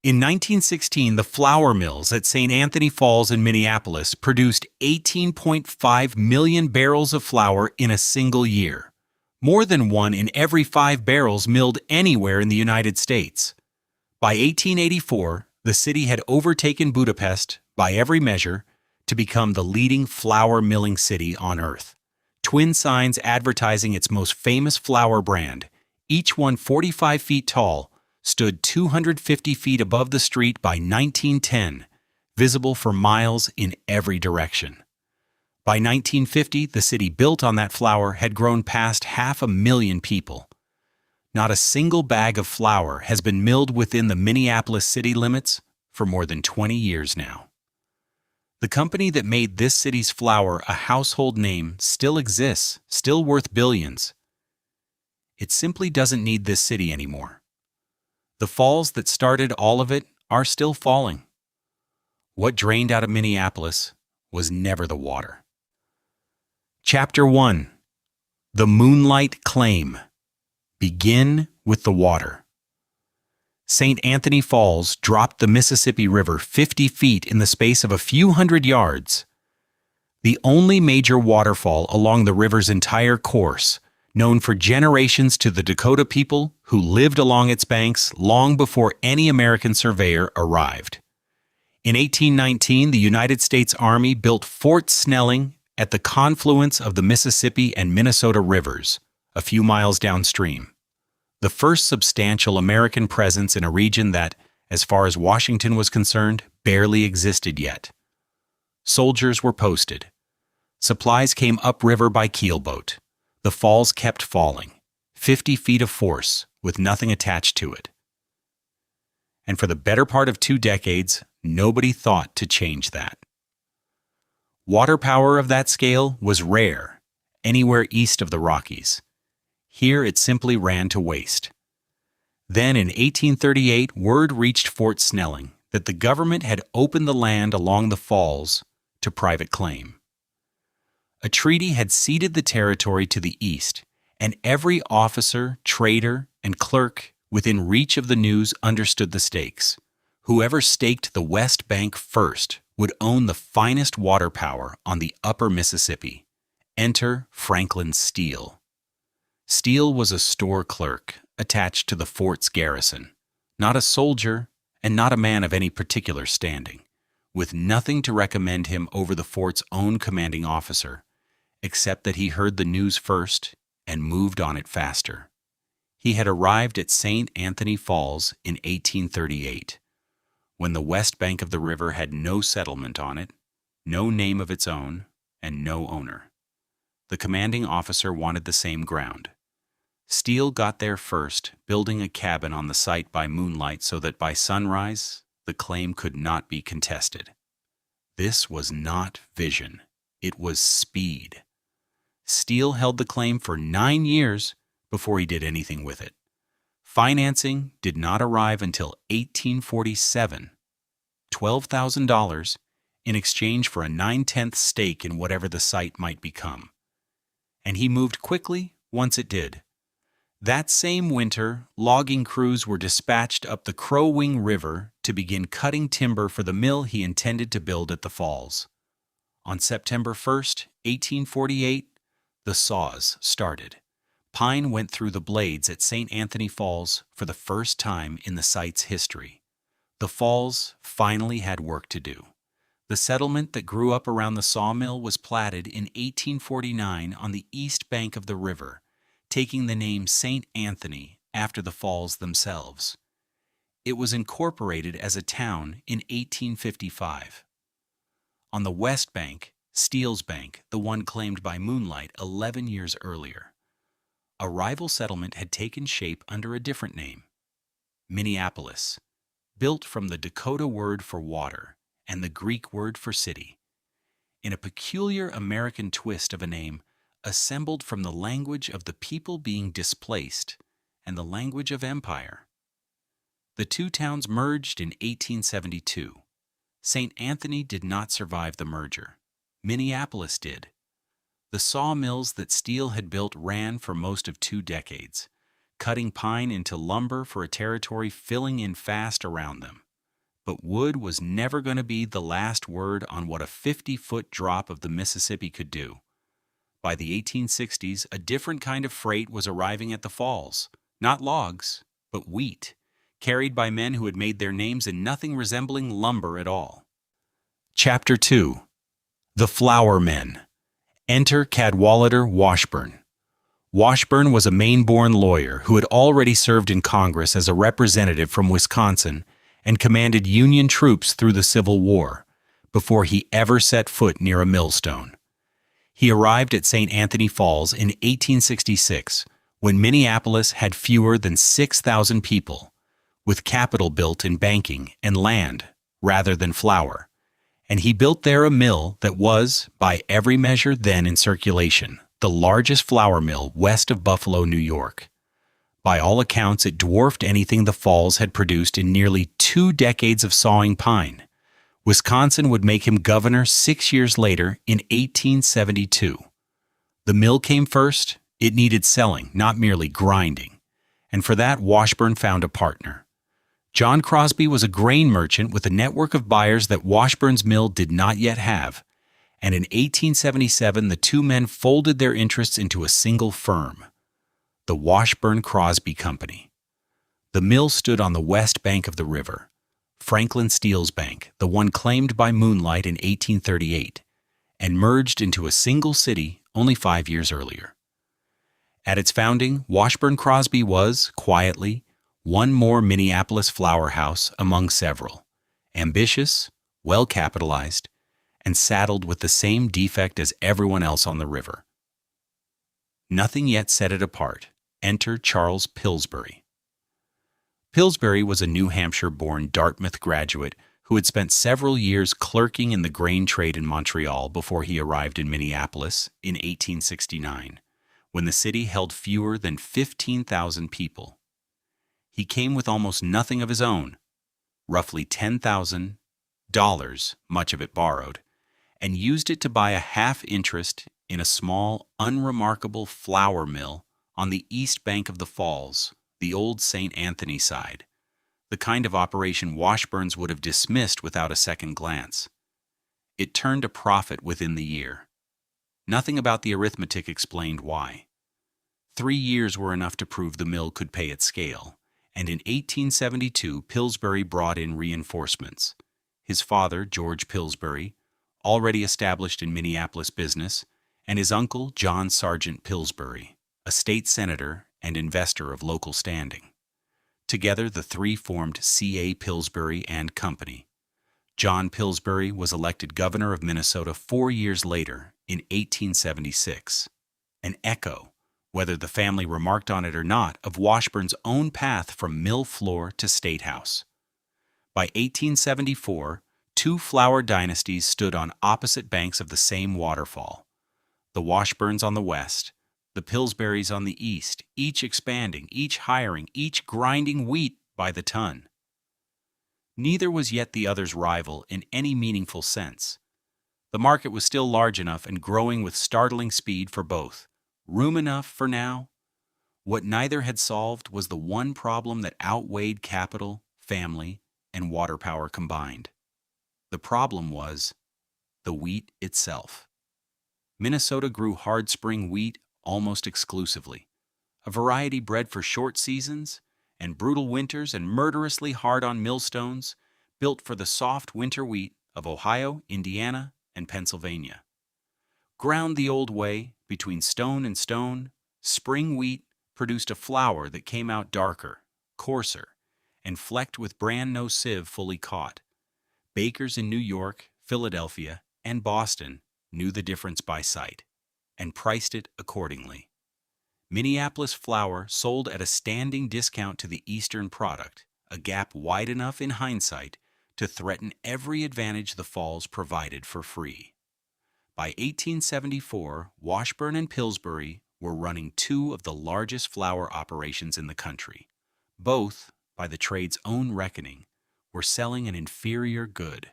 In 1916, the flour mills at St. Anthony Falls in Minneapolis produced 18.5 million barrels of flour in a single year, more than 1 in every 5 barrels milled anywhere in the United States. By 1884, the city had overtaken Budapest, by every measure, to become the leading flour milling city on Earth. Twin signs advertising its most famous flour brand, each one 45 feet tall, stood 250 feet above the street by 1910, visible for miles in every direction. By 1950, the city built on that flour had grown past 500,000 people. Not a single bag of flour has been milled within the Minneapolis city limits for more than 20 years now. The company that made this city's flour a household name still exists, still worth billions. It simply doesn't need this city anymore. The falls that started all of it are still falling. What drained out of Minneapolis was never the water. Chapter 1. The Moonlight Claim. Begin with the water. St. Anthony Falls dropped the Mississippi River 50 feet in the space of a few hundred yards. The only major waterfall along the river's entire course, known for generations to the Dakota people who lived along its banks long before any American surveyor arrived. In 1819, the United States Army built Fort Snelling at the confluence of the Mississippi and Minnesota rivers, a few miles downstream. The first substantial American presence in a region that, as far as Washington was concerned, barely existed yet. Soldiers were posted. Supplies came upriver by keelboat. The falls kept falling, 50 feet of force with nothing attached to it. And for the better part of 2 decades, nobody thought to change that. Water power of that scale was rare, anywhere east of the Rockies. Here it simply ran to waste. Then in 1838, word reached Fort Snelling that the government had opened the land along the falls to private claim. A treaty had ceded the territory to the east, and every officer, trader, and clerk within reach of the news understood the stakes. Whoever staked the West Bank first would own the finest water power on the upper Mississippi. Enter Franklin Steele. Steele was a store clerk attached to the fort's garrison, not a soldier and not a man of any particular standing, with nothing to recommend him over the fort's own commanding officer, except that he heard the news first and moved on it faster. He had arrived at St. Anthony Falls in 1838, when the west bank of the river had no settlement on it, no name of its own, and no owner. The commanding officer wanted the same ground. Steele got there first, building a cabin on the site by moonlight so that by sunrise the claim could not be contested. This was not vision, it was speed. Steele held the claim for 9 years before he did anything with it. Financing did not arrive until 1847, $12,000 in exchange for a 9/10 stake in whatever the site might become. And he moved quickly once it did. That same winter, logging crews were dispatched up the Crow Wing River to begin cutting timber for the mill he intended to build at the falls. On September 1st, 1848, the saws started. Pine went through the blades at St. Anthony Falls for the first time in the site's history. The falls finally had work to do. The settlement that grew up around the sawmill was platted in 1849 on the east bank of the river, taking the name St. Anthony after the falls themselves. It was incorporated as a town in 1855. On the west bank, Steele's Bank, the one claimed by moonlight 11 years earlier, a rival settlement had taken shape under a different name, Minneapolis, built from the Dakota word for water and the Greek word for city, in a peculiar American twist of a name assembled from the language of the people being displaced and the language of empire. The two towns merged in 1872. St. Anthony did not survive the merger. Minneapolis did. The sawmills that Steele had built ran for most of 2 decades, cutting pine into lumber for a territory filling in fast around them. But wood was never going to be the last word on what a 50-foot drop of the Mississippi could do. By the 1860s, a different kind of freight was arriving at the falls. Not logs, but wheat, carried by men who had made their names in nothing resembling lumber at all. Chapter 2. The Flour Men. Enter Cadwallader Washburn. Washburn was a Maine-born lawyer who had already served in Congress as a representative from Wisconsin and commanded Union troops through the Civil War, before he ever set foot near a millstone. He arrived at St. Anthony Falls in 1866, when Minneapolis had fewer than 6,000 people, with capital built in banking and land rather than flour, and he built there a mill that was, by every measure then in circulation, the largest flour mill west of Buffalo, New York. By all accounts, it dwarfed anything the Falls had produced in nearly 2 decades of sawing pine. Wisconsin would make him governor 6 years later in 1872. The mill came first. It needed selling, not merely grinding, and for that Washburn found a partner. John Crosby was a grain merchant with a network of buyers that Washburn's mill did not yet have, and in 1877 the two men folded their interests into a single firm, the Washburn-Crosby Company. The mill stood on the west bank of the river, Franklin Steele's bank, the one claimed by moonlight in 1838, and merged into a single city only 5 years earlier. At its founding, Washburn-Crosby was, quietly, one more Minneapolis flour house among several, ambitious, well-capitalized, and saddled with the same defect as everyone else on the river. Nothing yet set it apart. Enter Charles Pillsbury. Pillsbury was a New Hampshire-born Dartmouth graduate who had spent several years clerking in the grain trade in Montreal before he arrived in Minneapolis in 1869, when the city held fewer than 15,000 people. He came with almost nothing of his own, roughly $10,000, much of it borrowed, and used it to buy a half interest in a small, unremarkable flour mill on the east bank of the Falls, the old St. Anthony side, the kind of operation Washburn's would have dismissed without a second glance. It turned a profit within the year. Nothing about the arithmetic explained why. 3 years were enough to prove the mill could pay its scale, and in 1872 Pillsbury brought in reinforcements. His father, George Pillsbury, already established in Minneapolis business, and his uncle, John Sargent Pillsbury, a state senator and investor of local standing. Together, the three formed C.A. Pillsbury and Company. John Pillsbury was elected governor of Minnesota 4 years later, in 1876, an echo, whether the family remarked on it or not, of Washburn's own path from mill floor to state house. By 1874, 2 flour dynasties stood on opposite banks of the same waterfall, the Washburns on the west, the Pillsburys on the east, each expanding, each hiring, each grinding wheat by the ton. Neither was yet the other's rival in any meaningful sense. The market was still large enough and growing with startling speed for both. Room enough for now. What neither had solved was the one problem that outweighed capital, family, and water power combined. The problem was the wheat itself. Minnesota grew hard spring wheat almost exclusively, a variety bred for short seasons and brutal winters and murderously hard on millstones, built for the soft winter wheat of Ohio, Indiana, and Pennsylvania. Ground the old way, between stone and stone, spring wheat produced a flour that came out darker, coarser, and flecked with bran no sieve fully caught. Bakers in New York, Philadelphia, and Boston knew the difference by sight, and priced it accordingly. Minneapolis flour sold at a standing discount to the Eastern product, a gap wide enough in hindsight to threaten every advantage the Falls provided for free. By 1874, Washburn and Pillsbury were running 2 of the largest flour operations in the country. Both, by the trade's own reckoning, were selling an inferior good.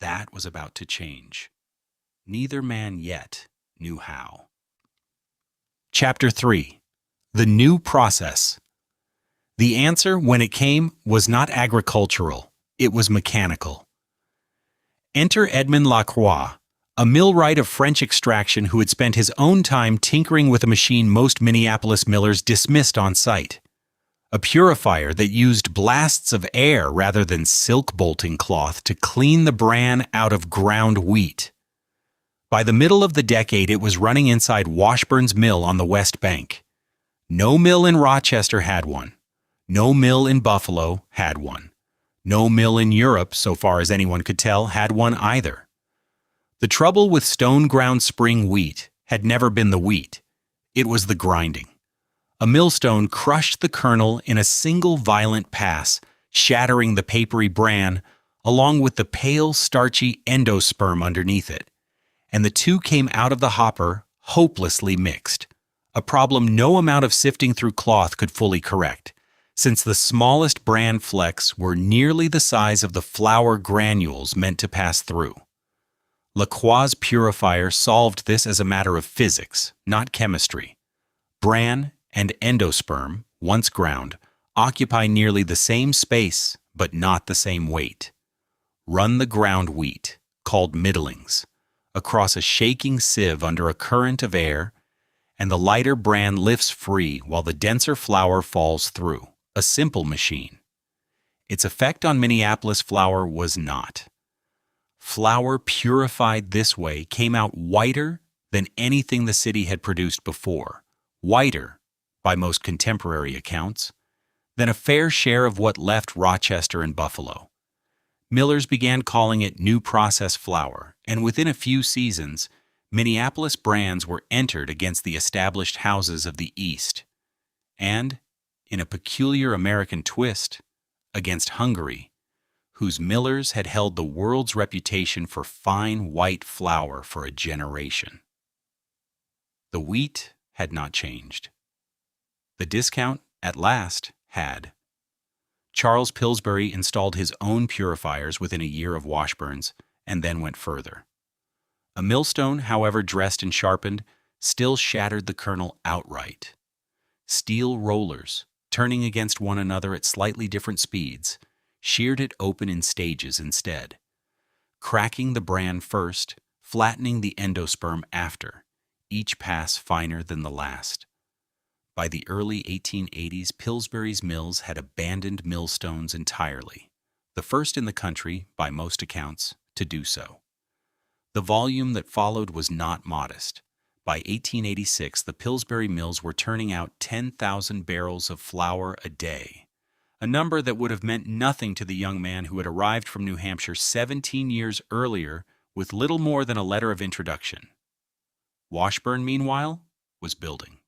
That was about to change. Neither man yet knew how. Chapter 3. The New Process. The answer, when it came, was not agricultural, It was mechanical. Enter Edmond Lacroix, a millwright of French extraction who had spent his own time tinkering with a machine most Minneapolis millers dismissed on sight. A purifier that used blasts of air rather than silk bolting cloth to clean the bran out of ground wheat. By the middle of the decade, it was running inside Washburn's mill on the West Bank. No mill in Rochester had one. No mill in Buffalo had one. No mill in Europe, so far as anyone could tell, had one either. The trouble with stone-ground spring wheat had never been the wheat. It was the grinding. A millstone crushed the kernel in a single violent pass, shattering the papery bran, along with the pale, starchy endosperm underneath it. And the two came out of the hopper hopelessly mixed, a problem no amount of sifting through cloth could fully correct, since the smallest bran flecks were nearly the size of the flour granules meant to pass through. Lacroix's purifier solved this as a matter of physics, not chemistry. Bran and endosperm, once ground, occupy nearly the same space but not the same weight. Run the ground wheat, called middlings, across a shaking sieve under a current of air, and the lighter bran lifts free while the denser flour falls through. A simple machine. Its effect on Minneapolis flour was not. Flour purified this way came out whiter than anything the city had produced before, whiter, by most contemporary accounts, than a fair share of what left Rochester and Buffalo. Millers began calling it new process flour, and within a few seasons, Minneapolis brands were entered against the established houses of the East, and, in a peculiar American twist, against Hungary, whose millers had held the world's reputation for fine white flour for a generation. The wheat had not changed. The discount, at last, had. Charles Pillsbury installed his own purifiers within a year of Washburn's, and then went further. A millstone, however dressed and sharpened, still shattered the kernel outright. Steel rollers, turning against one another at slightly different speeds, sheared it open in stages instead, cracking the bran first, flattening the endosperm after, each pass finer than the last. By the early 1880s, Pillsbury's mills had abandoned millstones entirely, the first in the country, by most accounts, to do so. The volume that followed was not modest. By 1886, the Pillsbury mills were turning out 10,000 barrels of flour a day, a number that would have meant nothing to the young man who had arrived from New Hampshire 17 years earlier with little more than a letter of introduction. Washburn, meanwhile, was building.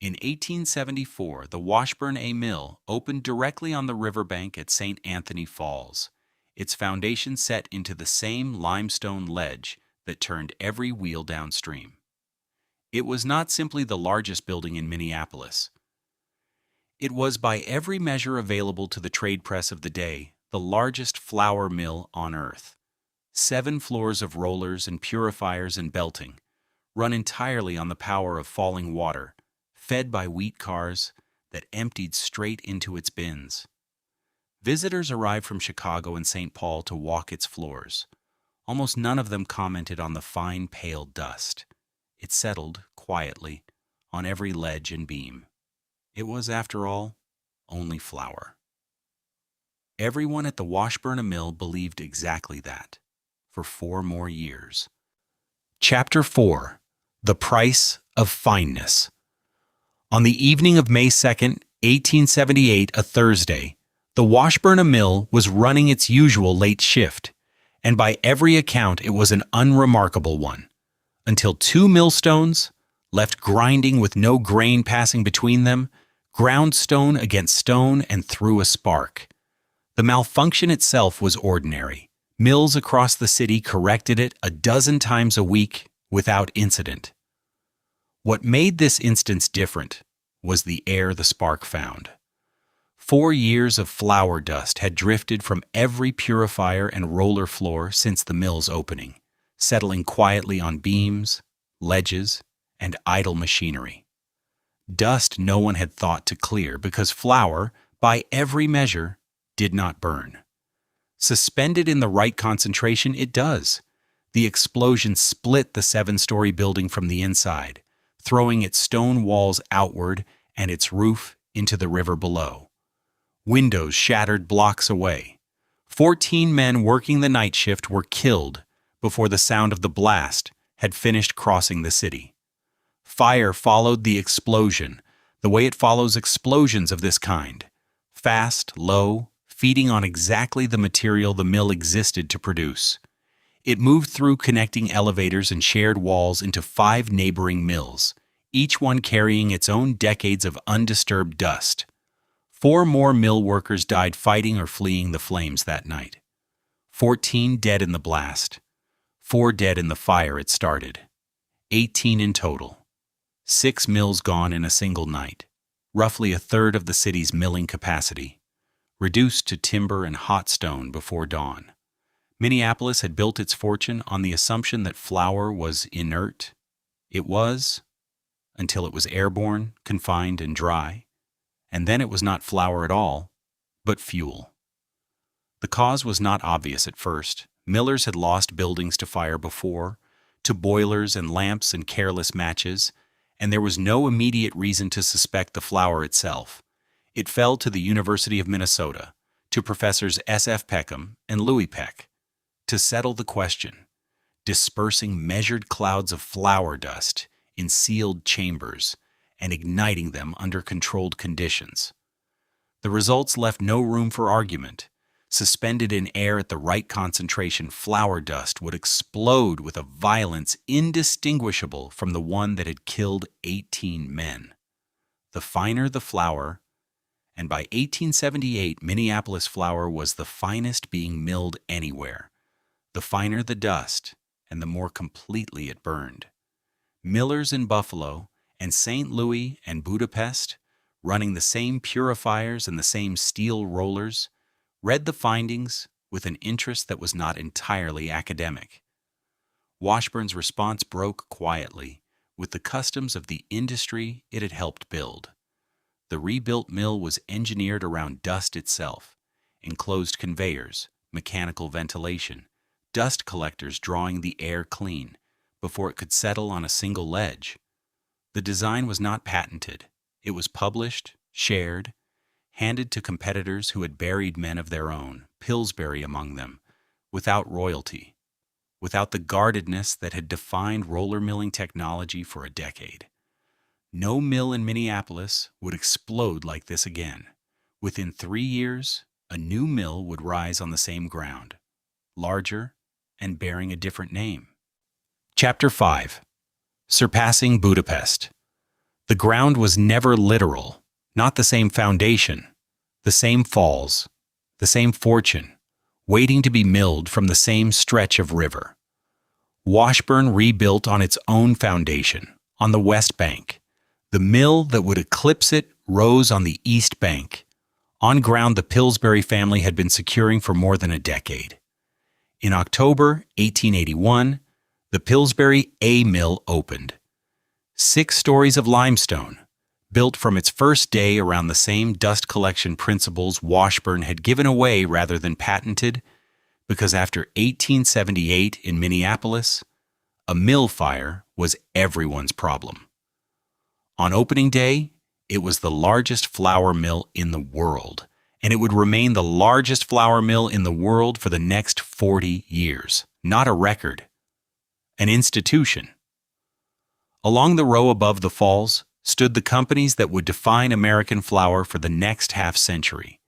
In 1874, the Washburn A Mill opened directly on the riverbank at St. Anthony Falls, its foundation set into the same limestone ledge that turned every wheel downstream. It was not simply the largest building in Minneapolis. It was, by every measure available to the trade press of the day, the largest flour mill on earth. 7 floors of rollers and purifiers and belting, run entirely on the power of falling water, fed by wheat cars that emptied straight into its bins. Visitors arrived from Chicago and St. Paul to walk its floors. Almost none of them commented on the fine, pale dust. It settled, quietly, on every ledge and beam. It was, after all, only flour. Everyone at the Washburn Mill believed exactly that, for 4 more years. Chapter 4. The Price of Fineness. On the evening of May 2nd, 1878, a Thursday, the Washburn Mill was running its usual late shift, and by every account it was an unremarkable one, until 2 millstones, left grinding with no grain passing between them, ground stone against stone and threw a spark. The malfunction itself was ordinary. Mills across the city corrected it a dozen times a week without incident. What made this instance different was the air the spark found. 4 years of flour dust had drifted from every purifier and roller floor since the mill's opening, settling quietly on beams, ledges, and idle machinery. Dust no one had thought to clear because flour, by every measure, did not burn. Suspended in the right concentration, it does. The explosion split the 7-story building from the inside, throwing its stone walls outward and its roof into the river below. Windows shattered blocks away. 14 men working the night shift were killed before the sound of the blast had finished crossing the city. Fire followed the explosion, the way it follows explosions of this kind. Fast, low, feeding on exactly the material the mill existed to produce. It moved through connecting elevators and shared walls into 5 neighboring mills, each one carrying its own decades of undisturbed dust. 4 more mill workers died fighting or fleeing the flames that night. 14 dead in the blast. 4 dead in the fire it started. 18 in total. 6 mills gone in a single night, roughly a third of the city's milling capacity, reduced to timber and hot stone before dawn. Minneapolis had built its fortune on the assumption that flour was inert. It was, until it was airborne, confined, and dry. And then it was not flour at all, but fuel. The cause was not obvious at first. Millers had lost buildings to fire before, to boilers and lamps and careless matches, and there was no immediate reason to suspect the flour itself. It fell to the University of Minnesota, to Professors S.F. Peckham and Louis Peck, to settle the question, dispersing measured clouds of flour dust in sealed chambers and igniting them under controlled conditions. The results left no room for argument. Suspended in air at the right concentration, flour dust would explode with a violence indistinguishable from the one that had killed 18 men. The finer the flour, and by 1878 Minneapolis flour was the finest being milled anywhere. The finer the dust, and the more completely it burned. Millers in Buffalo and St. Louis and Budapest, running the same purifiers and the same steel rollers, read the findings with an interest that was not entirely academic. Washburn's response broke quietly with the customs of the industry it had helped build. The rebuilt mill was engineered around dust itself, enclosed conveyors, mechanical ventilation, dust collectors drawing the air clean before it could settle on a single ledge. The design was not patented. It was published, shared, handed to competitors who had buried men of their own, Pillsbury among them, without royalty, without the guardedness that had defined roller milling technology for a decade. No mill in Minneapolis would explode like this again. Within 3 years, a new mill would rise on the same ground, larger and bearing a different name. Chapter 5. Surpassing Budapest. The ground was never literal, not the same foundation, the same falls, the same fortune, waiting to be milled from the same stretch of river. Washburn rebuilt on its own foundation, on the west bank. The mill that would eclipse it rose on the east bank, on ground the Pillsbury family had been securing for more than a decade. In October 1881, the Pillsbury A mill opened. 6 stories of limestone, built from its first day around the same dust collection principles Washburn had given away rather than patented, because after 1878 in Minneapolis, a mill fire was everyone's problem. On opening day, it was the largest flour mill in the world, and it would remain the largest flour mill in the world for the next 40 years. Not a record, an institution. Along the row above the falls stood the companies that would define American flour for the next half-century: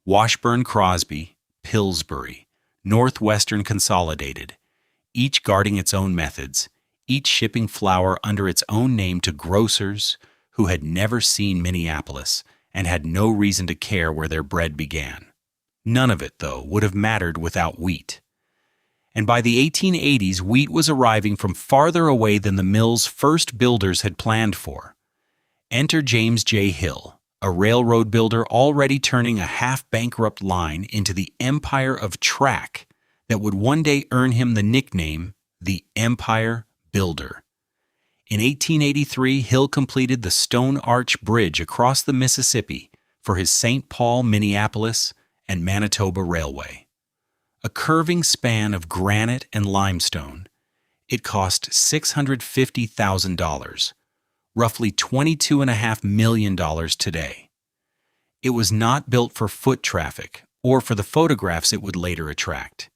Washburn-Crosby, Pillsbury, Northwestern Consolidated, each guarding its own methods, each shipping flour under its own name to grocers who had never seen Minneapolis and had no reason to care where their bread began. None of it, though, would have mattered without wheat. And by the 1880s, wheat was arriving from farther away than the mill's first builders had planned for. Enter James J. Hill, a railroad builder already turning a half-bankrupt line into the empire of track that would one day earn him the nickname the Empire Builder. In 1883, Hill completed the Stone Arch Bridge across the Mississippi for his St. Paul, Minneapolis, and Manitoba Railway. curving span of granite and limestone. It cost $650,000, roughly $22.5 million today. It was not built for foot traffic or for the photographs it would later attract.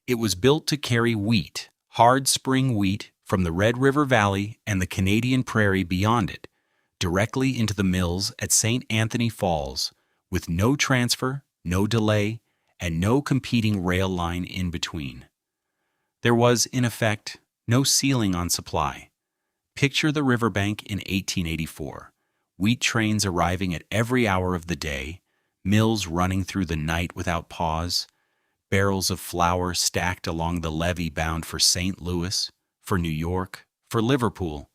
It was built to carry wheat, hard spring wheat, from the Red River Valley and the Canadian Prairie beyond it, directly into the mills at St. Anthony Falls, with no transfer, no delay, and no competing rail line in between. There was, in effect, no ceiling on supply. Picture the riverbank in 1884, wheat trains arriving at every hour of the day, mills running through the night without pause, barrels of flour stacked along the levee bound for St. Louis, for New York, for Liverpool.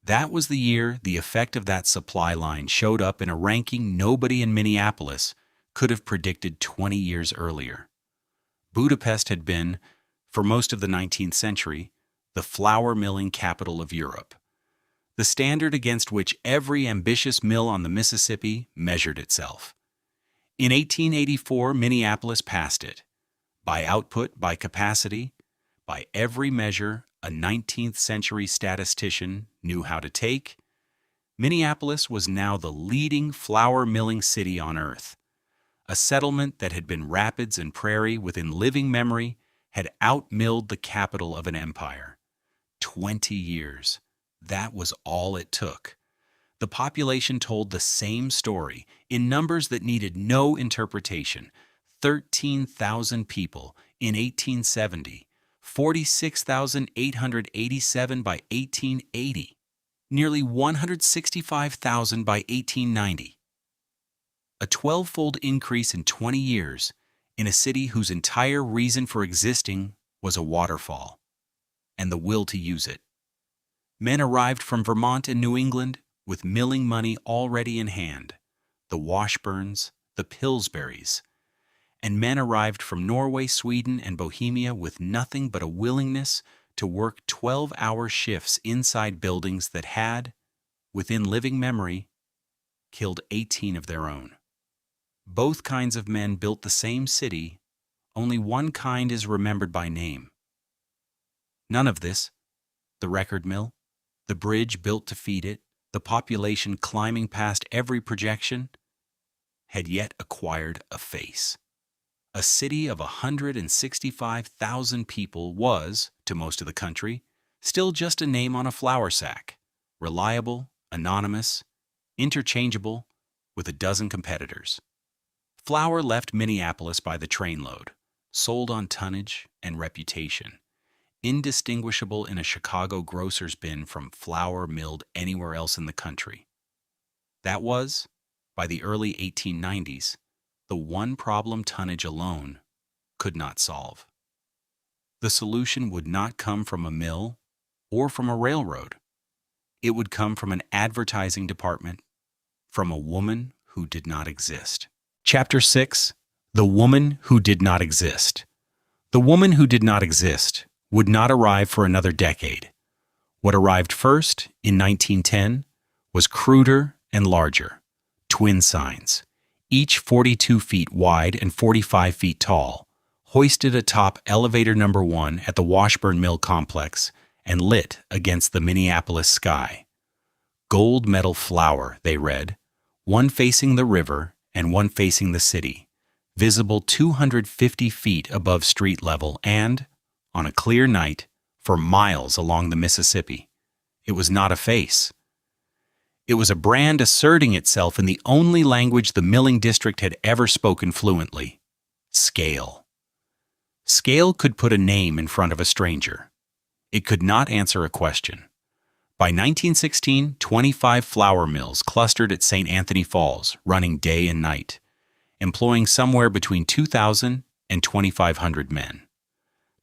That was the year the effect of that supply line showed up in a ranking nobody in Minneapolis could have predicted 20 years earlier. Budapest had been, for most of the 19th century, the flour milling capital of Europe, the standard against which every ambitious mill on the Mississippi measured itself. In 1884, Minneapolis passed it. By output, by capacity, by every measure a 19th century statistician knew how to take, Minneapolis was now the leading flour milling city on earth. A settlement that had been rapids and prairie within living memory had outmilled the capital of an empire. 20 years. That was all it took. The population told the same story in numbers that needed no interpretation. 13,000 people in 1870, 46,887 by 1880, nearly 165,000 by 1890. A 12-fold increase in 20 years in a city whose entire reason for existing was a waterfall and the will to use it. Men arrived from Vermont and New England with milling money already in hand, the Washburns, the Pillsburys, and men arrived from Norway, Sweden, and Bohemia with nothing but a willingness to work 12-hour shifts inside buildings that had, within living memory, killed 18 of their own. Both kinds of men built the same city, only one kind is remembered by name. None of this, the record mill, the bridge built to feed it, the population climbing past every projection, had yet acquired a face. A city of 165,000 people was, to most of the country, still just a name on a flour sack, reliable, anonymous, interchangeable, with a dozen competitors. Flour left Minneapolis by the trainload, sold on tonnage and reputation, indistinguishable in a Chicago grocer's bin from flour milled anywhere else in the country. That was, by the early 1890s, the one problem tonnage alone could not solve. The solution would not come from a mill or from a railroad. It would come from an advertising department, from a woman who did not exist. Chapter 6: The Woman Who Did Not Exist. The woman who did not exist would not arrive for another decade. What arrived first, in 1910, was cruder and larger. Twin signs, each 42 feet wide and 45 feet tall, hoisted atop elevator number 1 at the Washburn Mill complex and lit against the Minneapolis sky. Gold medal flour, they read, one facing the river and one facing the city, visible 250 feet above street level and, on a clear night, for miles along the Mississippi. It was not a face. It was a brand asserting itself in the only language the milling district had ever spoken fluently: scale. Scale could put a name in front of a stranger. It could not answer a question. By 1916, 25 flour mills clustered at St. Anthony Falls, running day and night, employing somewhere between 2,000 and 2,500 men.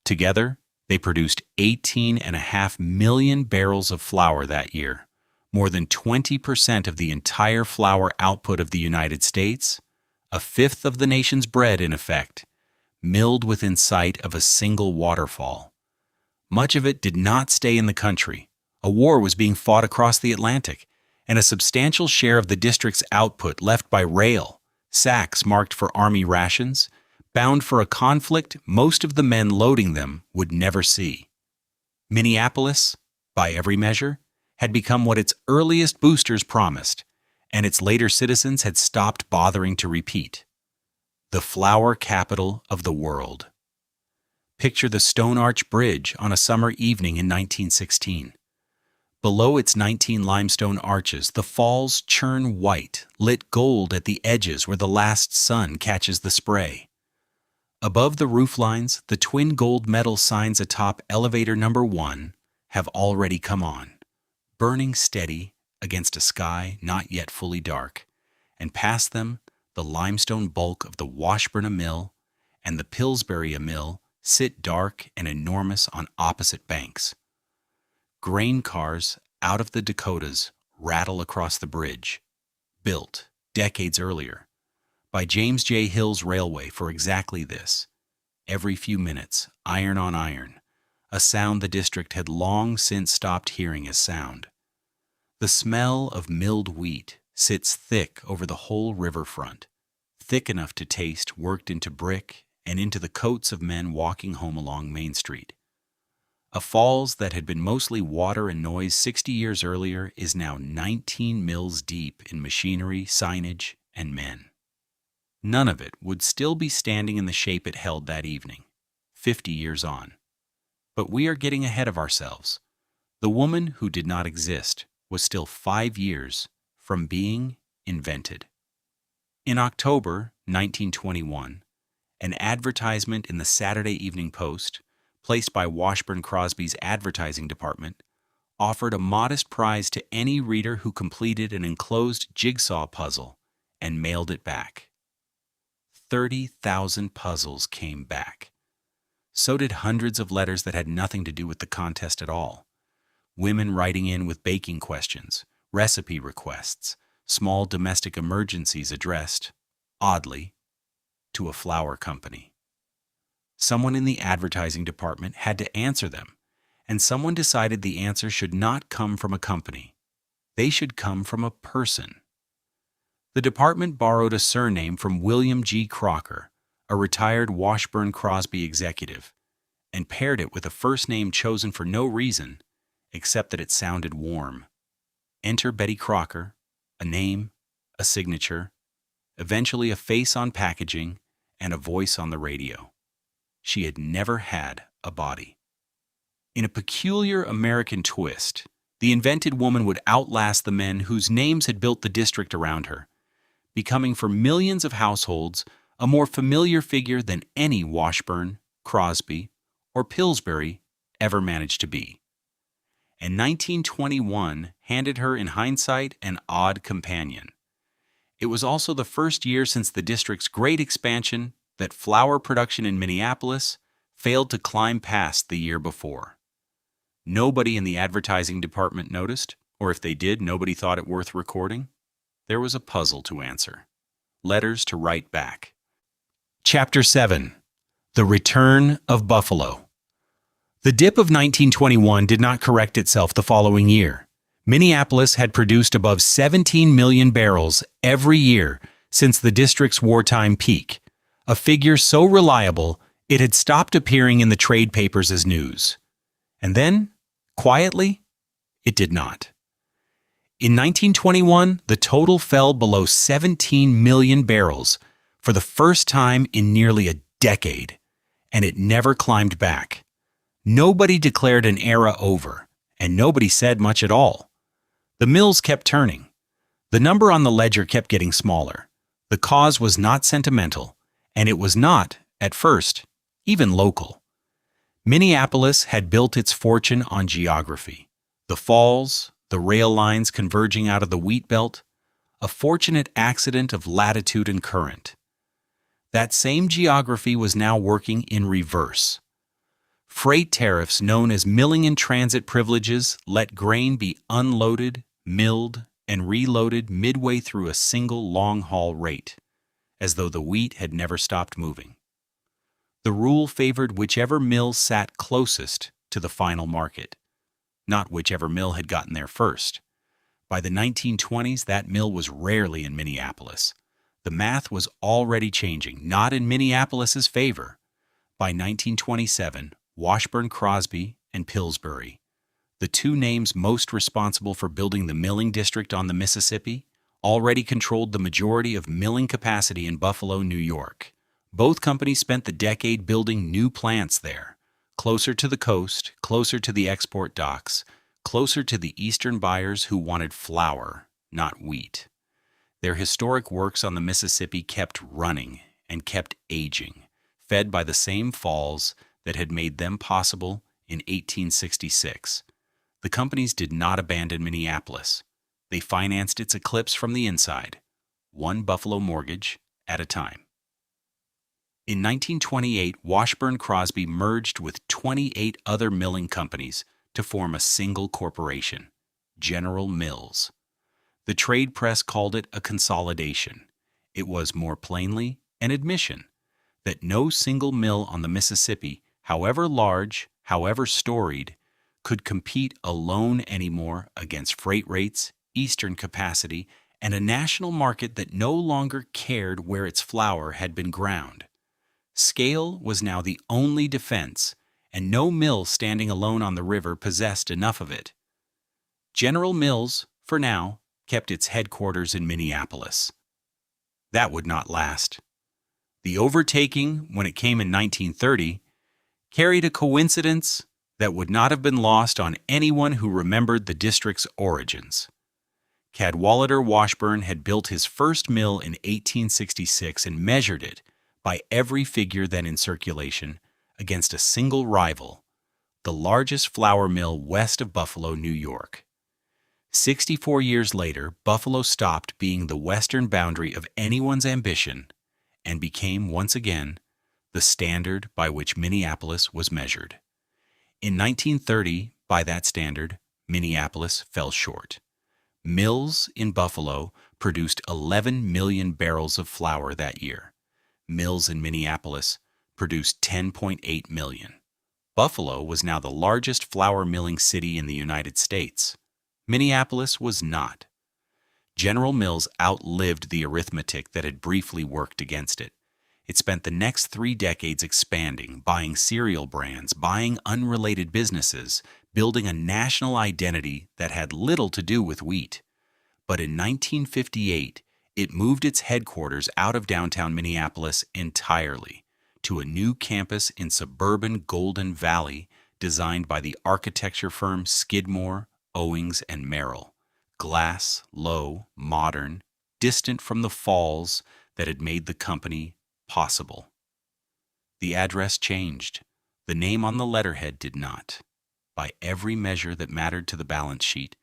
Together, they produced 18.5 million barrels of flour that year, more than 20% of the entire flour output of the United States, a fifth of the nation's bread in effect, milled within sight of a single waterfall. Much of it did not stay in the country. A war was being fought across the Atlantic, and a substantial share of the district's output left by rail, sacks marked for Army rations, bound for a conflict most of the men loading them would never see. Minneapolis, by every measure, had become what its earliest boosters promised, and its later citizens had stopped bothering to repeat. The flower capital of the world. Picture the Stone Arch Bridge on a summer evening in 1916. Below its 19 limestone arches, the falls churn white, lit gold at the edges where the last sun catches the spray. Above the rooflines, the twin gold metal signs atop elevator number 1 have already come on, burning steady against a sky not yet fully dark, and past them, the limestone bulk of the Washburn Mill and the Pillsbury Mill sit dark and enormous on opposite banks. Grain cars out of the Dakotas rattle across the bridge, built decades earlier by James J. Hill's Railway for exactly this. Every few minutes, iron on iron, a sound the district had long since stopped hearing as sound. The smell of milled wheat sits thick over the whole riverfront, thick enough to taste worked into brick and into the coats of men walking home along Main Street. A falls that had been mostly water and noise 60 years earlier is now 19 mills deep in machinery, signage, and men. None of it would still be standing in the shape it held that evening, 50 years on. But we are getting ahead of ourselves. The woman who did not exist was still 5 years from being invented. In October 1921, an advertisement in the Saturday Evening Post, placed by Washburn-Crosby's advertising department, offered a modest prize to any reader who completed an enclosed jigsaw puzzle and mailed it back. 30,000 puzzles came back. So did hundreds of letters that had nothing to do with the contest at all. Women writing in with baking questions, recipe requests, small domestic emergencies addressed, oddly, to a flour company. Someone in the advertising department had to answer them, and someone decided the answer should not come from a company. They should come from a person. The department borrowed a surname from William G. Crocker, a retired Washburn-Crosby executive, and paired it with a first name chosen for no reason except that it sounded warm. Enter Betty Crocker, a name, a signature, eventually a face on packaging, and a voice on the radio. She had never had a body. In a peculiar American twist, the invented woman would outlast the men whose names had built the district around her, becoming for millions of households a more familiar figure than any Washburn, Crosby, or Pillsbury ever managed to be. And 1921 handed her in hindsight an odd companion. It was also the first year since the district's great expansion that flour production in Minneapolis failed to climb past the year before. Nobody in the advertising department noticed, or if they did, nobody thought it worth recording. There was a puzzle to answer. Letters to write back. Chapter 7. The Return of Buffalo. The dip of 1921 did not correct itself the following year. Minneapolis had produced above 17 million barrels every year since the district's wartime peak, a figure so reliable it had stopped appearing in the trade papers as news. And then, quietly, it did not. In 1921, the total fell below 17 million barrels for the first time in nearly a decade, and it never climbed back. Nobody declared an era over, and nobody said much at all. The mills kept turning. The number on the ledger kept getting smaller. The cause was not sentimental, and it was not, at first, even local. Minneapolis had built its fortune on geography. The falls, the rail lines converging out of the wheat belt, a fortunate accident of latitude and current. That same geography was now working in reverse. Freight tariffs known as milling-in-transit privileges let grain be unloaded, milled, and reloaded midway through a single long-haul rate, as though the wheat had never stopped moving. The rule favored whichever mill sat closest to the final market, not whichever mill had gotten there first. By the 1920s, that mill was rarely in Minneapolis. The math was already changing, not in Minneapolis's favor. By 1927, Washburn-Crosby and Pillsbury, the two names most responsible for building the milling district on the Mississippi, already controlled the majority of milling capacity in Buffalo, New York. Both companies spent the decade building new plants there, closer to the coast, closer to the export docks, closer to the eastern buyers who wanted flour, not wheat. Their historic works on the Mississippi kept running and kept aging, fed by the same falls that had made them possible in 1866. The companies did not abandon Minneapolis. They financed its eclipse from the inside, one Buffalo mortgage at a time. In 1928, Washburn-Crosby merged with 28 other milling companies to form a single corporation, General Mills. The trade press called it a consolidation. It was more plainly an admission that no single mill on the Mississippi, however large, however storied, could compete alone anymore against freight rates, eastern capacity, and a national market that no longer cared where its flour had been ground. Scale was now the only defense, and no mill standing alone on the river possessed enough of it. General Mills, for now, kept its headquarters in Minneapolis. That would not last. The overtaking, when it came in 1930, carried a coincidence that would not have been lost on anyone who remembered the district's origins. Cadwallader Washburn had built his first mill in 1866 and measured it, by every figure then in circulation, against a single rival, the largest flour mill west of Buffalo, New York. 64 years later, Buffalo stopped being the western boundary of anyone's ambition and became once again the standard by which Minneapolis was measured. In 1930, by that standard, Minneapolis fell short. Mills in Buffalo produced 11 million barrels of flour that year. Mills in Minneapolis produced 10.8 million. Buffalo was now the largest flour milling city in the United States. Minneapolis was not. General Mills outlived the arithmetic that had briefly worked against it. It spent the next 3 decades expanding, buying cereal brands, buying unrelated businesses, building a national identity that had little to do with wheat. But in 1958, it moved its headquarters out of downtown Minneapolis entirely to a new campus in suburban Golden Valley designed by the architecture firm Skidmore, Owings, and Merrill. Glass, low, modern, distant from the falls that had made the company possible. The address changed. The name on the letterhead did not. By every measure that mattered to the balance sheet,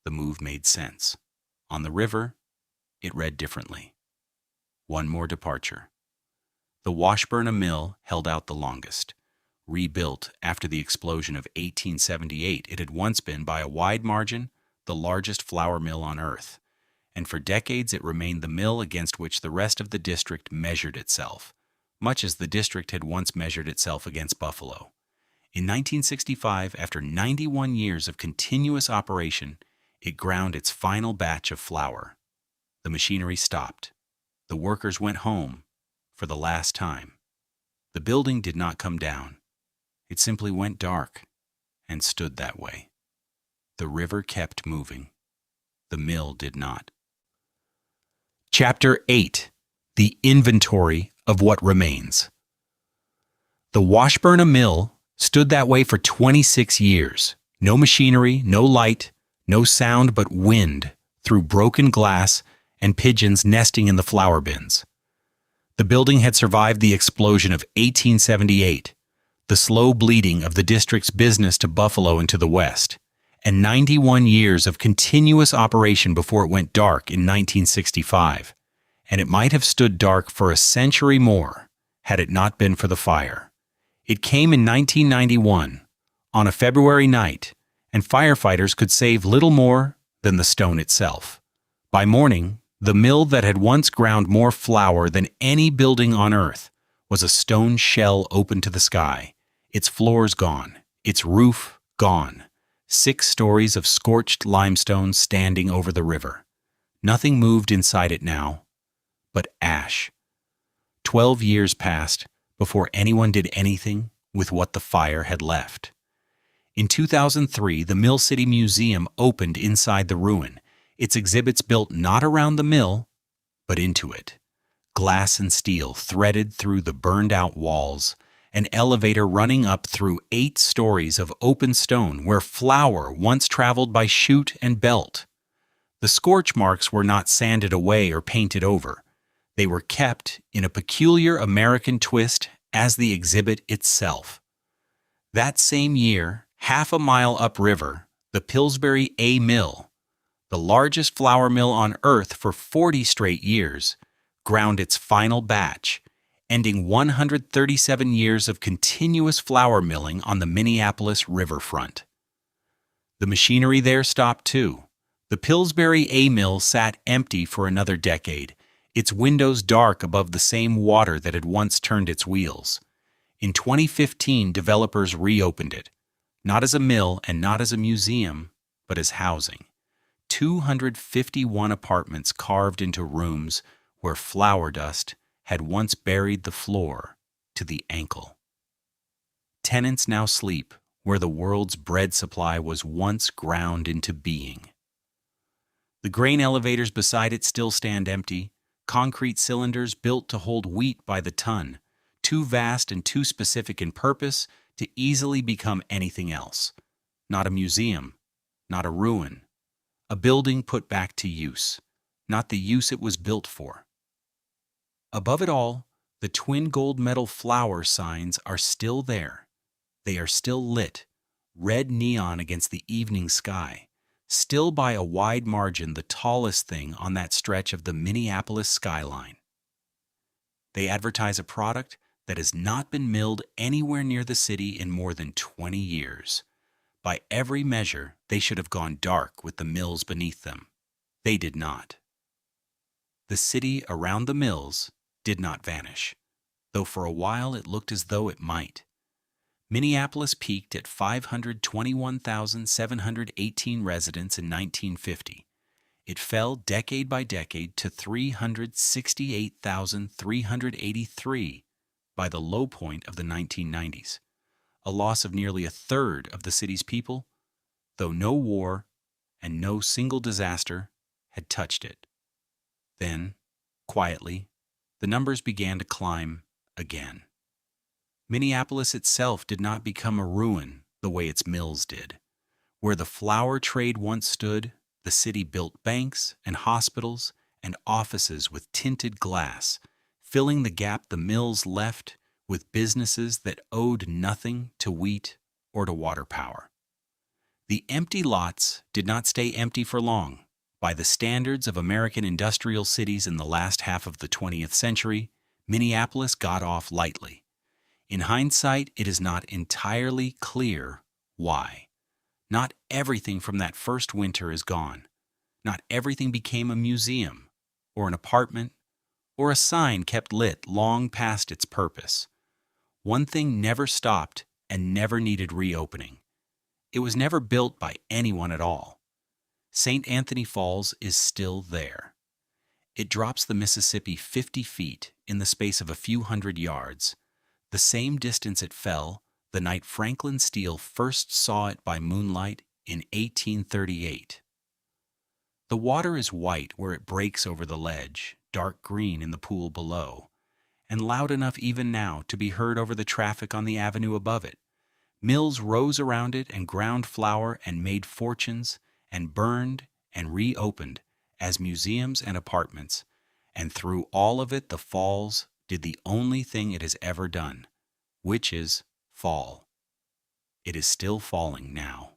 the move made sense. On the river, it read differently. One more departure. The Washburn mill held out the longest. Rebuilt after the explosion of 1878, it had once been, by a wide margin, the largest flour mill on earth, and for decades it remained the mill against which the rest of the district measured itself, much as the district had once measured itself against Buffalo. In 1965, after 91 years of continuous operation, it ground its final batch of flour. The machinery stopped. The workers went home for the last time. The building did not come down. It simply went dark and stood that way. The river kept moving. The mill did not. Chapter 8. The Inventory of What Remains. The Washburn mill stood that way for 26 years. No machinery, no light, no sound but wind through broken glass and pigeons nesting in the flour bins. The building had survived the explosion of 1878, the slow bleeding of the district's business to Buffalo and to the west, and 91 years of continuous operation before it went dark in 1965, and it might have stood dark for a century more had it not been for the fire. It came in 1991, on a February night, and firefighters could save little more than the stone itself. By morning, the mill that had once ground more flour than any building on earth was a stone shell open to the sky, its floors gone, its roof gone, 6 stories of scorched limestone standing over the river. Nothing moved inside it now but ash. 12 years passed before anyone did anything with what the fire had left. In 2003, the Mill City Museum opened inside the ruin, its exhibits built not around the mill, but into it. Glass and steel threaded through the burned-out walls, an elevator running up through 8 stories of open stone where flour once traveled by chute and belt. The scorch marks were not sanded away or painted over. They were kept in a peculiar American twist as the exhibit itself. That same year, half a mile upriver, the Pillsbury A Mill, the largest flour mill on Earth for 40 straight years, ground its final batch, ending 137 years of continuous flour milling on the Minneapolis riverfront. The machinery there stopped too. The Pillsbury A Mill sat empty for another decade, its windows dark above the same water that had once turned its wheels. In 2015, developers reopened it, not as a mill and not as a museum, but as housing. 251 apartments carved into rooms where flour dust had once buried the floor to the ankle. Tenants now sleep where the world's bread supply was once ground into being. The grain elevators beside it still stand empty, concrete cylinders built to hold wheat by the ton, too vast and too specific in purpose to easily become anything else. Not a museum, not a ruin, a building put back to use, not the use it was built for. Above it all, the twin gold medal flour signs are still there. They are still lit, red neon against the evening sky, still by a wide margin the tallest thing on that stretch of the Minneapolis skyline. They advertise a product that has not been milled anywhere near the city in more than 20 years. By every measure, they should have gone dark with the mills beneath them. They did not. The city around the mills did not vanish, though for a while it looked as though it might. Minneapolis peaked at 521,718 residents in 1950. It fell decade by decade to 368,383 by the low point of the 1990s, a loss of nearly a third of the city's people, though no war and no single disaster had touched it. Then, quietly, the numbers began to climb again. Minneapolis itself did not become a ruin the way its mills did. Where the flour trade once stood, the city built banks and hospitals and offices with tinted glass, filling the gap the mills left with businesses that owed nothing to wheat or to water power. The empty lots did not stay empty for long. By the standards of American industrial cities in the last half of the 20th century, Minneapolis got off lightly. In hindsight, it is not entirely clear why. Not everything from that first winter is gone. Not everything became a museum, or an apartment, or a sign kept lit long past its purpose. One thing never stopped and never needed reopening. It was never built by anyone at all. St. Anthony Falls is still there. It drops the Mississippi 50 feet in the space of a few hundred yards, the same distance it fell the night Franklin Steele first saw it by moonlight in 1838. The water is white where it breaks over the ledge, dark green in the pool below, and loud enough even now to be heard over the traffic on the avenue above it. Mills rose around it and ground flour and made fortunes and burned and reopened as museums and apartments, and through all of it the Falls did the only thing it has ever done, which is fall. It is still falling now.